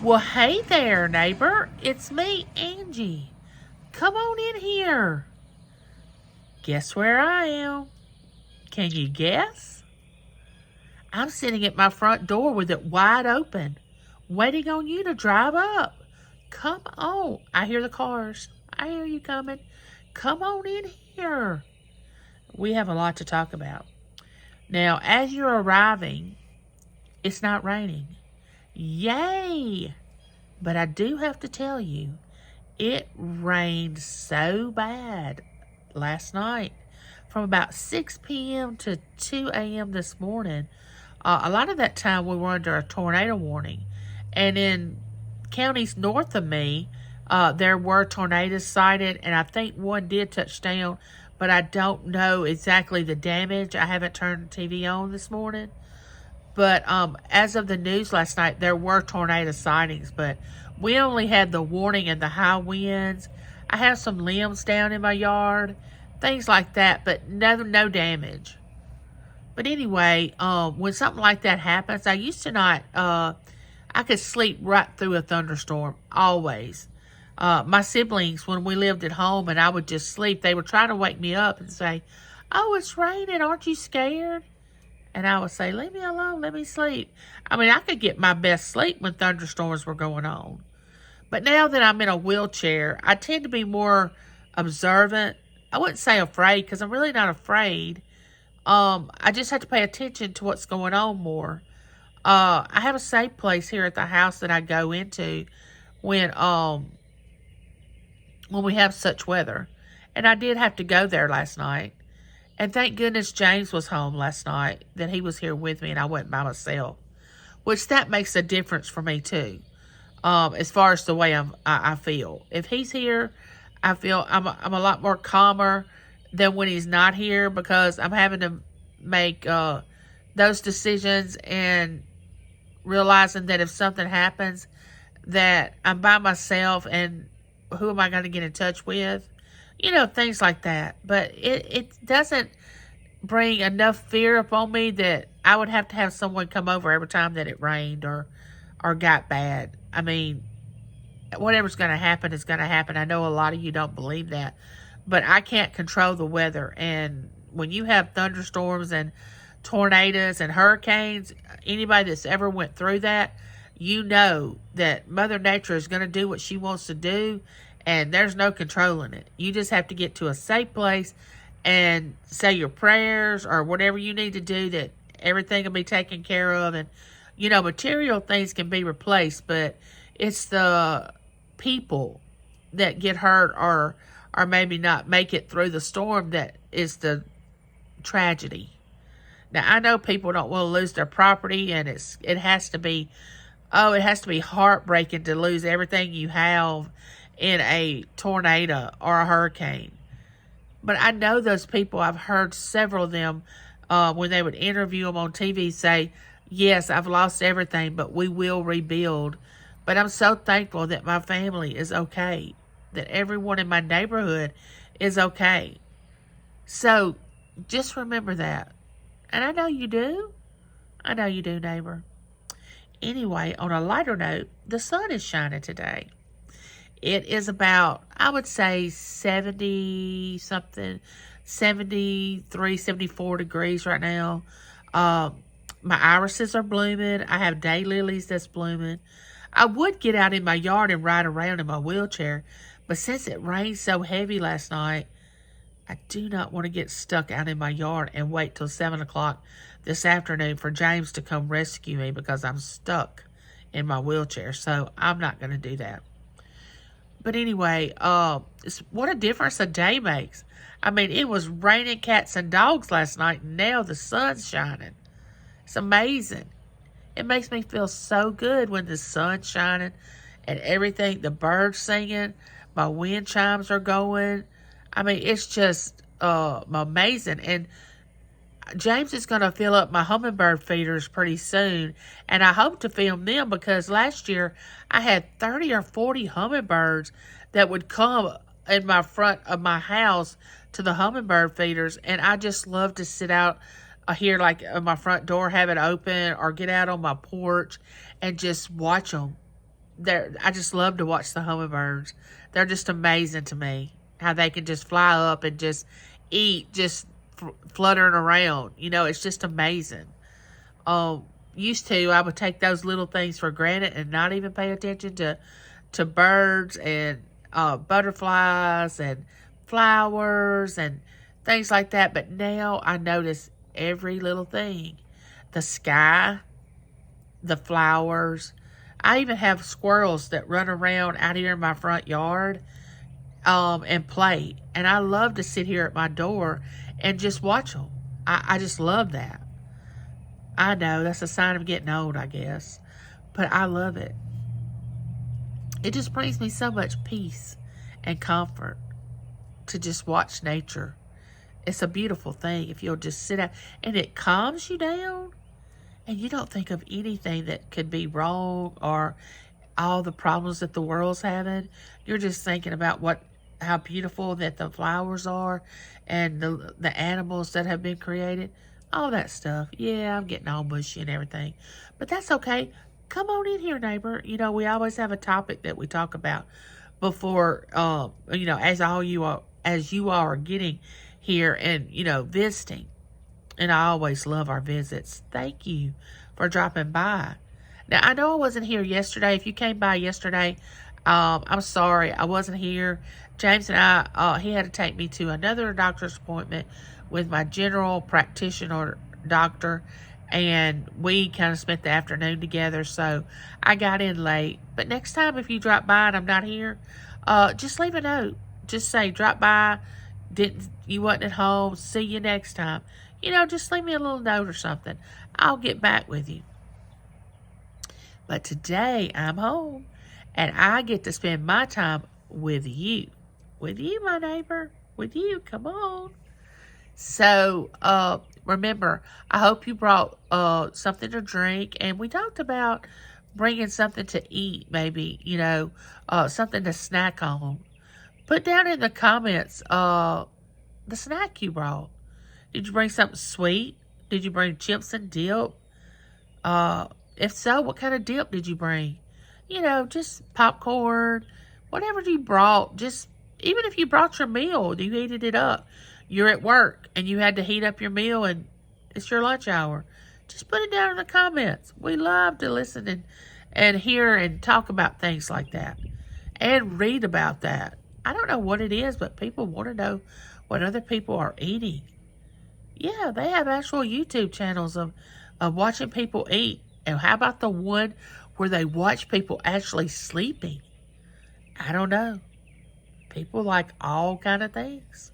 Well, hey there, neighbor. It's me, Angie. Come on in here. Guess where I am? Can you guess? I'm sitting at my front door with it wide open, waiting on you to drive up. Come on. I hear the cars. I hear you coming. Come on in here. We have a lot to talk about. Now, as you're arriving, it's not raining. Yay! But I do have to tell you, it rained so bad last night from about 6 p.m. to 2 a.m. this morning. A lot of that time we were under a tornado warning. And in counties north of me, there were tornadoes sighted, and I think one did touch down, but I don't know exactly the damage. I haven't turned the TV on this morning. But as of the news last night, there were tornado sightings, but we only had the warning and the high winds. I have some limbs down in my yard, things like that, but no damage. But anyway, when something like that happens, I used to not, I could sleep right through a thunderstorm, always. My siblings, when we lived at home and I would just sleep, they would try to wake me up and say, "Oh, it's raining, aren't you scared?" And I would say, "Leave me alone, let me sleep." I mean, I could get my best sleep when thunderstorms were going on. But now that I'm in a wheelchair, I tend to be more observant. I wouldn't say afraid, because I'm really not afraid. I just have to pay attention to what's going on more. I have a safe place here at the house that I go into when we have such weather. And I did have to go there last night. And thank goodness James was home last night, that he was here with me and I wasn't by myself. Which that makes a difference for me too. As far as the way I feel. If he's here, I feel I'm a lot more calmer than when he's not here, because I'm having to make those decisions and realizing that if something happens, that I'm by myself and who am I going to get in touch with? You know, things like that. But it doesn't bring enough fear upon me that I would have to have someone come over every time that it rained or got bad. I mean, whatever's going to happen is going to happen. I know a lot of you don't believe that, but I can't control the weather. And when you have thunderstorms and tornadoes and hurricanes, anybody that's ever went through that, you know that Mother Nature is going to do what she wants to do, and there's no controlling it. You just have to get to a safe place and say your prayers or whatever you need to do, that everything will be taken care of. And, you know, material things can be replaced, but it's the people that get hurt or maybe not make it through the storm that is the tragedy. Now, I know people don't want to lose their property, and it has to be heartbreaking to lose everything you have in a tornado or a hurricane. But I know those people. I've heard several of them when they would interview them on TV say, "Yes, I've lost everything, but we will rebuild." But I'm so thankful that my family is okay, that everyone in my neighborhood is okay. So just remember that. And I know you do. I know you do, neighbor. Anyway, on a lighter note, the sun is shining today. It is about, I would say, 70 something, 73, 74 degrees right now. My irises are blooming. I have daylilies that's blooming. I would get out in my yard and ride around in my wheelchair, but since it rained so heavy last night, I do not want to get stuck out in my yard and wait till 7 o'clock this afternoon for James to come rescue me, because I'm stuck in my wheelchair. So I'm not going to do that. But anyway, what a difference a day makes. I mean, it was raining cats and dogs last night, and now the sun's shining. It's amazing. It makes me feel so good when the sun's shining and everything, the birds singing, my wind chimes are going. I mean, it's just amazing. And James is going to fill up my hummingbird feeders pretty soon. And I hope to film them, because last year I had 30 or 40 hummingbirds that would come in my front of my house to the hummingbird feeders. And I just love to sit out here, like on my front door, have it open, or get out on my porch and just watch them. I just love to watch the hummingbirds. They're just amazing to me. How they can just fly up and just eat, just fluttering around. It's just amazing. Used to, I would take those little things for granted and not even pay attention to birds and butterflies and flowers and things like that. But now I notice every little thing. The sky, the flowers. I even have squirrels that run around out here in my front yard and play. And I love to sit here at my door and just watch them. I just love that. I know that's a sign of getting old, I guess. But I love it. It just brings me so much peace and comfort to just watch nature. It's a beautiful thing if you'll just sit out. And it calms you down. And you don't think of anything that could be wrong or all the problems that the world's having. You're just thinking about how beautiful that the flowers are and the animals that have been created. All that stuff. Yeah, I'm getting all mushy and everything. But that's okay. Come on in here, neighbor. We always have a topic that we talk about before, as you all are getting here and, visiting. And I always love our visits. Thank you for dropping by. Now, I know I wasn't here yesterday. If you came by yesterday, I'm sorry. I wasn't here. James and I, he had to take me to another doctor's appointment with my general practitioner doctor. And we kind of spent the afternoon together. So I got in late. But next time, if you drop by and I'm not here, just leave a note. Just say, drop by. You wasn't at home. See you next time. Just leave me a little note or something. I'll get back with you. But today I'm home and I get to spend my time with you. With you, my neighbor. With you. Come on. So, remember, I hope you brought something to drink. And we talked about bringing something to eat, maybe, something to snack on. Put down in the comments the snack you brought. Did you bring something sweet? Did you bring chips and dip? If so, what kind of dip did you bring? Just popcorn, whatever you brought. Just, even if you brought your meal, you heated it up. You're at work and you had to heat up your meal and it's your lunch hour. Just put it down in the comments. We love to listen and hear and talk about things like that. And read about that. I don't know what it is, but people want to know what other people are eating. Yeah, they have actual YouTube channels of watching people eat. And how about the one where they watch people actually sleeping? I don't know. People like all kind of things.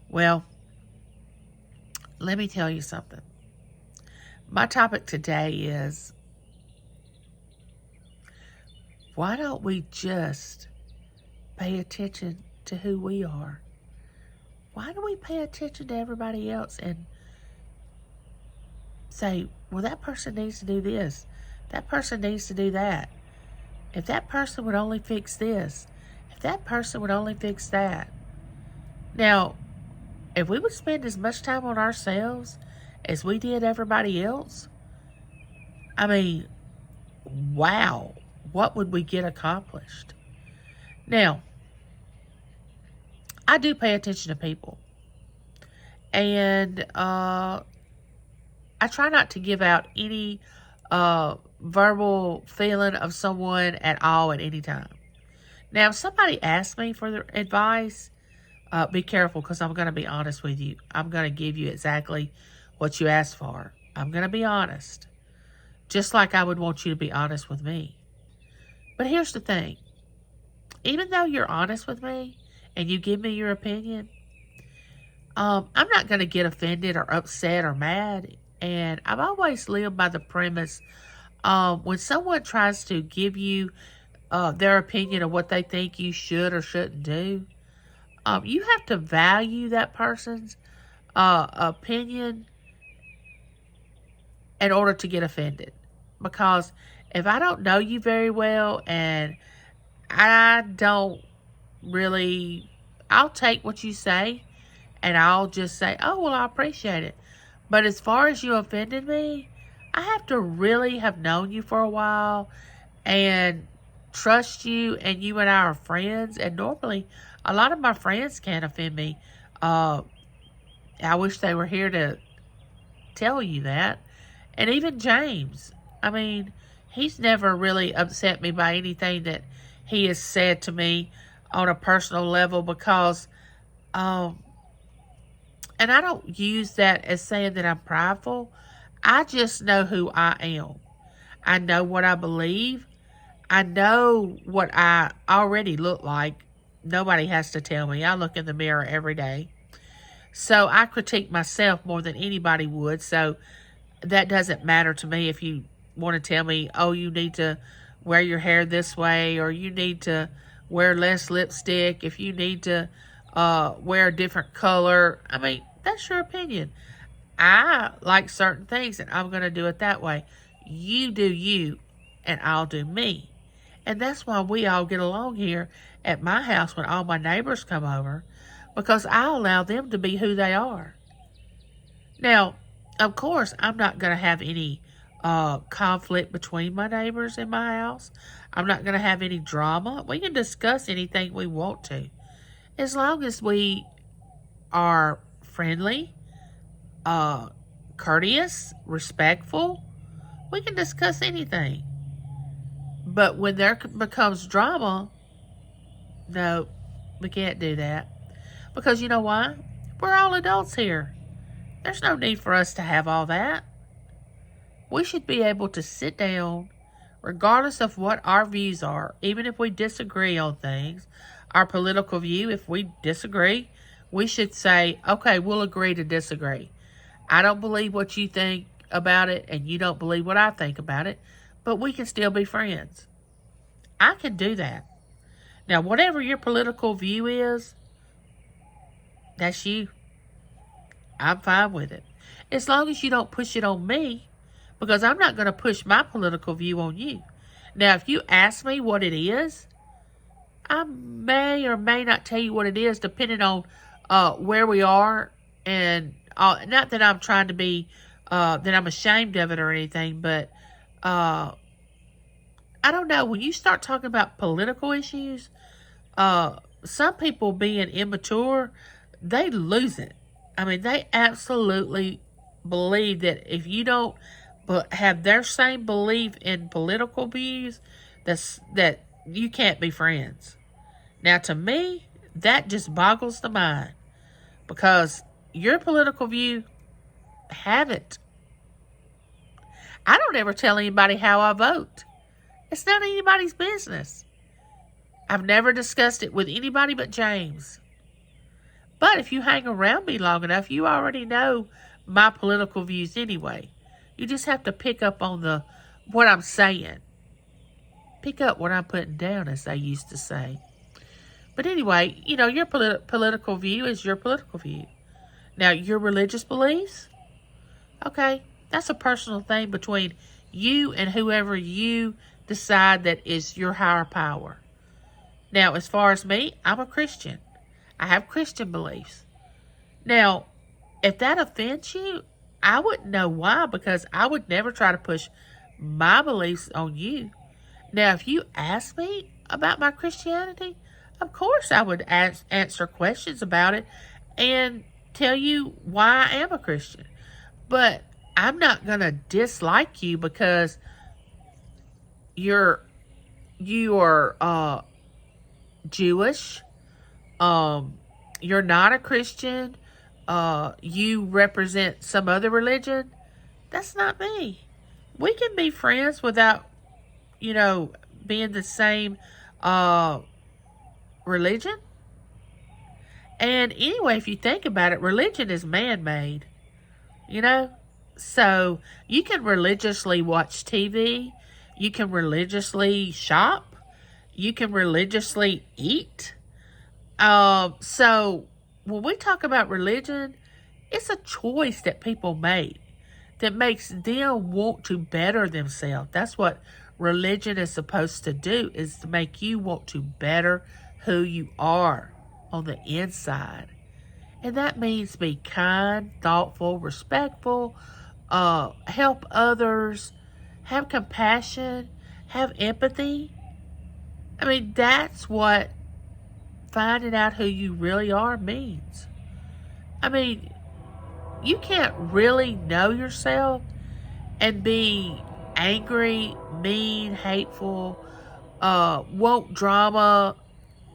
Well, let me tell you something. My topic today is, why don't we just pay attention to who we are? Why do we pay attention to everybody else and say, well, that person needs to do this. That person needs to do that. If that person would only fix this. If that person would only fix that. Now, if we would spend as much time on ourselves as we did everybody else, I mean, wow, what would we get accomplished? Now, I do pay attention to people. And I try not to give out any verbal feeling of someone at all at any time. Now, if somebody asks me for their advice, be careful, because I'm going to be honest with you. I'm going to give you exactly what you asked for. I'm going to be honest. Just like I would want you to be honest with me. But here's the thing. Even though you're honest with me and you give me your opinion, I'm not going to get offended or upset or mad. And I've always lived by the premise, when someone tries to give you their opinion of what they think you should or shouldn't do, you have to value that person's opinion in order to get offended. Because if I don't know you very well and I don't really, I'll take what you say and I'll just say, oh, well, I appreciate it. But as far as you offended me, I have to really have known you for a while and trust you, and you and I are friends. And normally, a lot of my friends can't offend me. I wish they were here to tell you that. And even James, I mean, he's never really upset me by anything that he has said to me on a personal level, because, and I don't use that as saying that I'm prideful. I just know who I am. I know what I believe. I know what I already look like. Nobody has to tell me. I look in the mirror every day. So I critique myself more than anybody would. So that doesn't matter to me if you want to tell me, oh, you need to wear your hair this way, or you need to wear less lipstick, if you need to wear a different color. I mean, that's your opinion. I like certain things, and I'm going to do it that way. You do you, and I'll do me. And that's why we all get along here at my house when all my neighbors come over, because I allow them to be who they are. Now, of course, I'm not going to have any conflict between my neighbors in my house. I'm not going to have any drama. We can discuss anything we want to, as long as we are friendly, courteous, respectful. We can discuss anything. But when there becomes drama, no, we can't do that. Because you know why? We're all adults here. There's no need for us to have all that. We should be able to sit down, regardless of what our views are, even if we disagree on things, our political view, if we disagree, we should say, okay, we'll agree to disagree. I don't believe what you think about it, and you don't believe what I think about it, but we can still be friends. I can do that. Now, whatever your political view is, that's you. I'm fine with it. As long as you don't push it on me, because I'm not going to push my political view on you. Now, if you ask me what it is, I may or may not tell you what it is, depending on where we are. And not that I'm trying to be, that I'm ashamed of it or anything, but I don't know. When you start talking about political issues, some people being immature, they lose it. I mean, they absolutely believe that if you don't have their same belief in political views, that you can't be friends. Now, to me, that just boggles the mind, because your political view, have it. I don't ever tell anybody how I vote. It's not anybody's business. I've never discussed it with anybody but James. But if you hang around me long enough, you already know my political views anyway. You just have to pick up on what I'm saying. Pick up what I'm putting down, as they used to say. But anyway, you know, your political view is your political view. Now, your religious beliefs, okay, that's a personal thing between you and whoever you decide that is your higher power. Now, as far as me, I'm a Christian. I have Christian beliefs. Now, if that offends you, I wouldn't know why, because I would never try to push my beliefs on you. Now, if you ask me about my Christianity, of course I would answer questions about it and tell you why I am a Christian. But I'm not going to dislike you because you are Jewish. You're not a Christian. You represent some other religion. That's not me. We can be friends without, being the same religion. And anyway, if you think about it, religion is man-made, So you can religiously watch TV. You can religiously shop. You can religiously eat. So when we talk about religion, it's a choice that people make that makes them want to better themselves. That's what religion is supposed to do, is to make you want to better who you are on the inside. And that means be kind, thoughtful, respectful, help others, have compassion, have empathy. I mean, that's what finding out who you really are means. I mean, you can't really know yourself and be angry, mean, hateful, want drama,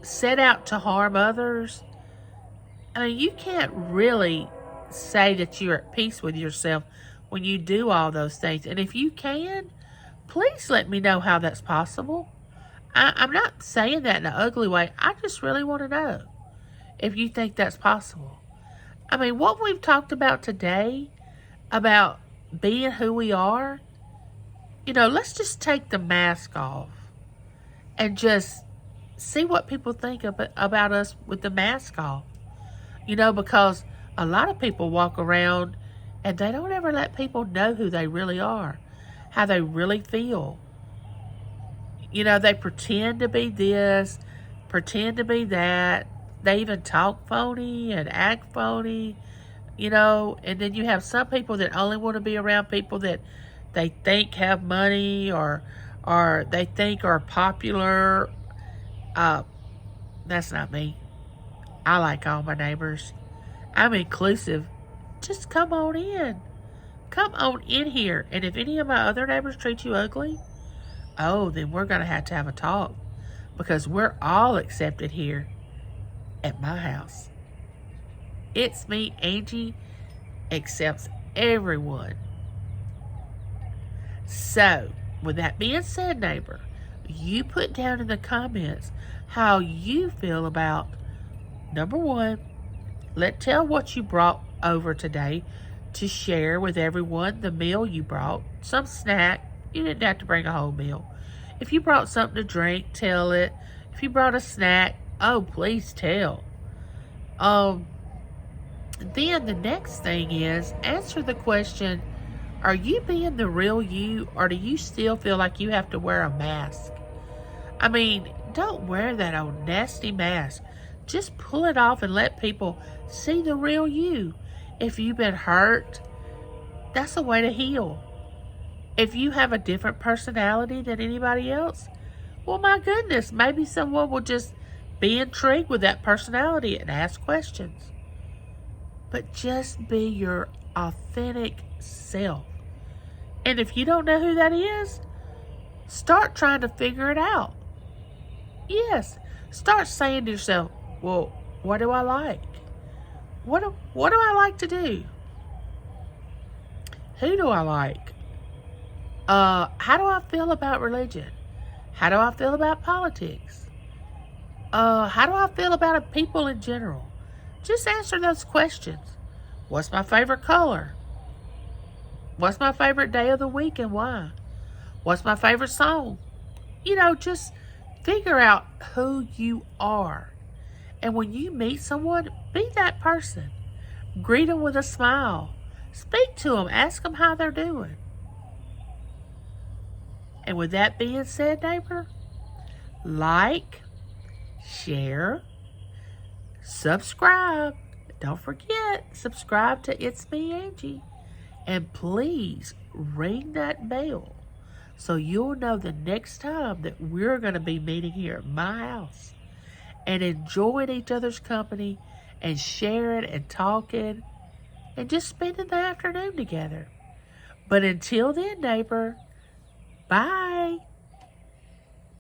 set out to harm others. I mean, you can't really say that you're at peace with yourself when you do all those things. And if you can, please let me know how that's possible. I'm not saying that in an ugly way. I just really want to know if you think that's possible. I mean, what we've talked about today, about being who we are, let's just take the mask off and just see what people think about us with the mask off. Because a lot of people walk around and they don't ever let people know who they really are, how they really feel. They pretend to be this, pretend to be that. They even talk phony and act phony, and then you have some people that only want to be around people that they think have money or they think are popular. That's not me. I like all my neighbors. I'm inclusive. Just come on in. Come on in here. And if any of my other neighbors treat you ugly, then we're going to have a talk, because we're all accepted here at my house. It's Me, Angie, accepts everyone. So, with that being said, neighbor, you put down in the comments how you feel about, number one, tell what you brought over today to share with everyone, the meal you brought, some snack. You didn't have to bring a whole meal. If you brought something to drink, tell it. If you brought a snack, please tell. Then the next thing is, answer the question, are you being the real you, or do you still feel like you have to wear a mask? I mean, don't wear that old nasty mask. Just pull it off and let people see the real you. If you've been hurt, that's a way to heal. If you have a different personality than anybody else, well, my goodness, maybe someone will just be intrigued with that personality and ask questions. But just be your authentic self. And if you don't know who that is, start trying to figure it out. Yes, start saying to yourself, well, what do I like? What do I like to do? Who do I like? How do I feel about religion? How do I feel about politics? How do I feel about people in general? Just answer those questions. What's my favorite color? What's my favorite day of the week and why? What's my favorite song? Just figure out who you are. And when you meet someone, be that person. Greet them with a smile. Speak to them. Ask them how they're doing. And with that being said, neighbor, like, share, subscribe. Don't forget, subscribe to It's Me, Angie. And please ring that bell so you'll know the next time that we're going to be meeting here at my house and enjoying each other's company and sharing and talking and just spending the afternoon together. But until then, neighbor, bye.